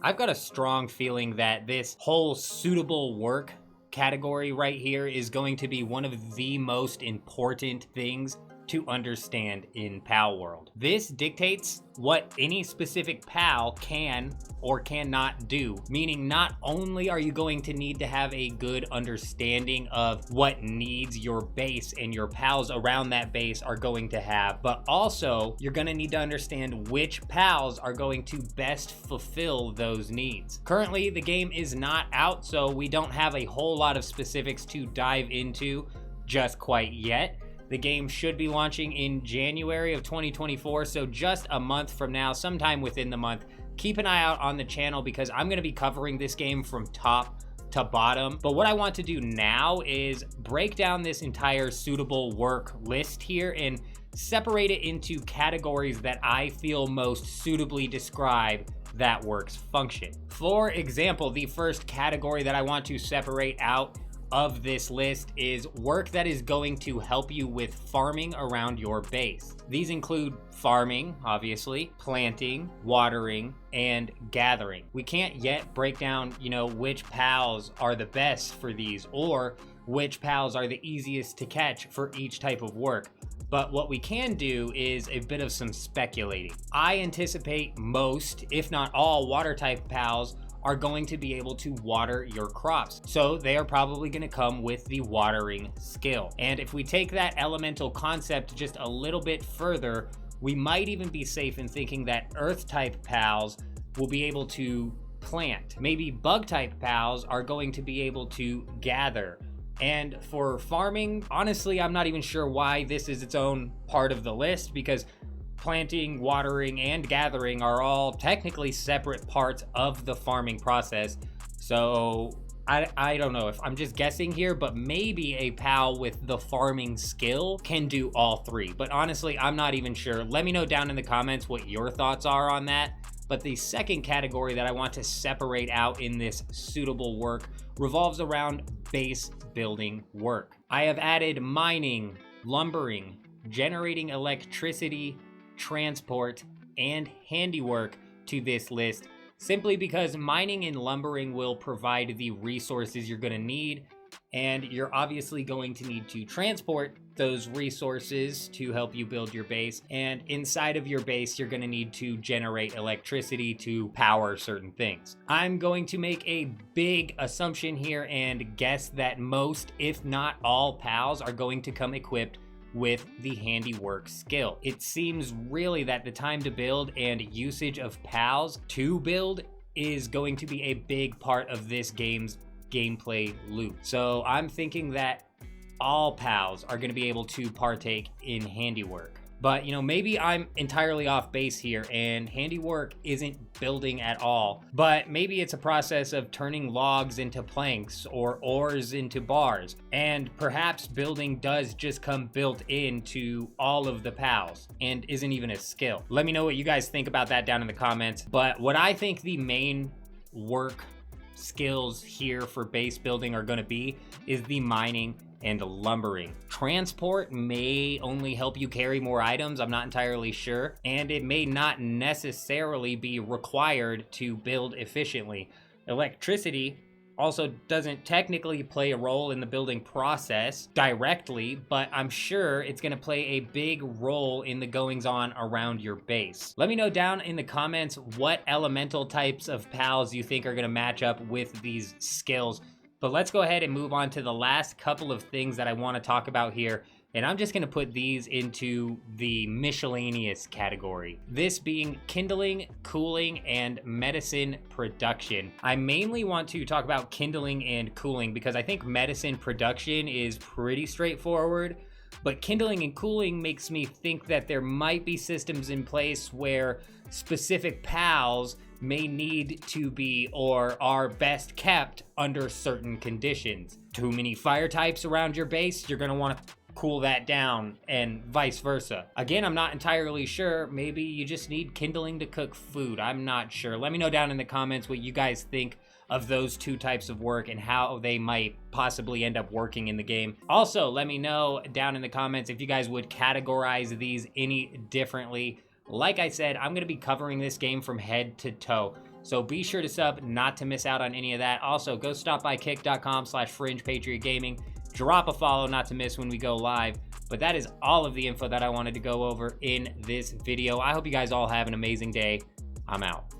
I've got a strong feeling that this whole suitable work category right here is going to be one of the most important things to understand in Palworld. This dictates what any specific pal can or cannot do, meaning not only are you going to need to have a good understanding of what needs your base and your pals around that base are going to have, but also you're going to need to understand which pals are going to best fulfill those needs. Currently, the game is not out, so we don't have a whole lot of specifics to dive into just quite yet. The game should be launching in January of 2024, so just a month from now, sometime within the month. Keep an eye out on the channel because I'm going to be covering this game from top to bottom. But what I want to do now is break down this entire suitable work list here and separate it into categories that I feel most suitably describe that work's function. For example, the first category that I want to separate out of this list is work that is going to help you with farming around your base. These include farming, obviously, planting, watering, and gathering. We can't yet break down, which pals are the best for these or which pals are the easiest to catch for each type of work. But what we can do is a bit of some speculating. I anticipate most, if not all, water type pals are going to be able to water your crops. So they are probably going to come with the watering skill. And if we take that elemental concept just a little bit further, we might even be safe in thinking that earth type pals will be able to plant. Maybe bug type pals are going to be able to gather. And for farming, honestly, I'm not even sure why this is its own part of the list, because planting, watering, and gathering are all technically separate parts of the farming process. So I don't know if I'm just guessing here, but maybe a pal with the farming skill can do all three. But honestly, I'm not even sure. Let me know down in the comments what your thoughts are on that. But the second category that I want to separate out in this suitable work revolves around base building work. I have added mining, lumbering, generating electricity, transport, and handiwork to this list simply because mining and lumbering will provide the resources you're going to need, and you're obviously going to need to transport those resources to help you build your base, and inside of your base you're going to need to generate electricity to power certain things. I'm going to make a big assumption here and guess that most, if not all, pals are going to come equipped with the handiwork skill. It seems really that the time to build and usage of pals to build is going to be a big part of this game's gameplay loop. So I'm thinking that all pals are going to be able to partake in handiwork. But maybe I'm entirely off base here and handiwork isn't building at all, but maybe it's a process of turning logs into planks or ores into bars, and perhaps building does just come built into all of the pals and isn't even a skill. Let me know what you guys think about that down in the comments. But what I think the main work skills here for base building are going to be is the mining and lumbering. Transport may only help you carry more items, I'm not entirely sure, and it may not necessarily be required to build efficiently. Electricity also doesn't technically play a role in the building process directly, but I'm sure it's going to play a big role in the goings-on around your base. Let me know down in the comments what elemental types of pals you think are going to match up with these skills. But let's go ahead and move on to the last couple of things that I want to talk about here. And I'm just going to put these into the miscellaneous category. This being kindling, cooling, and medicine production. I mainly want to talk about kindling and cooling because I think medicine production is pretty straightforward. But kindling and cooling makes me think that there might be systems in place where specific pals may need to be or are best kept under certain conditions. Too many fire types around your base, you're going to want to cool that down, and vice versa. Again, I'm not entirely sure. Maybe you just need kindling to cook food. I'm not sure. Let me know down in the comments what you guys think of those two types of work and how they might possibly end up working in the game. Also, let me know down in the comments if you guys would categorize these any differently. Like I said, I'm going to be covering this game from head to toe. So be sure to sub not to miss out on any of that. Also, go stop by kick.com/Fringe-Patriot-Gaming. Drop a follow not to miss when we go live. But that is all of the info that I wanted to go over in this video. I hope you guys all have an amazing day. I'm out.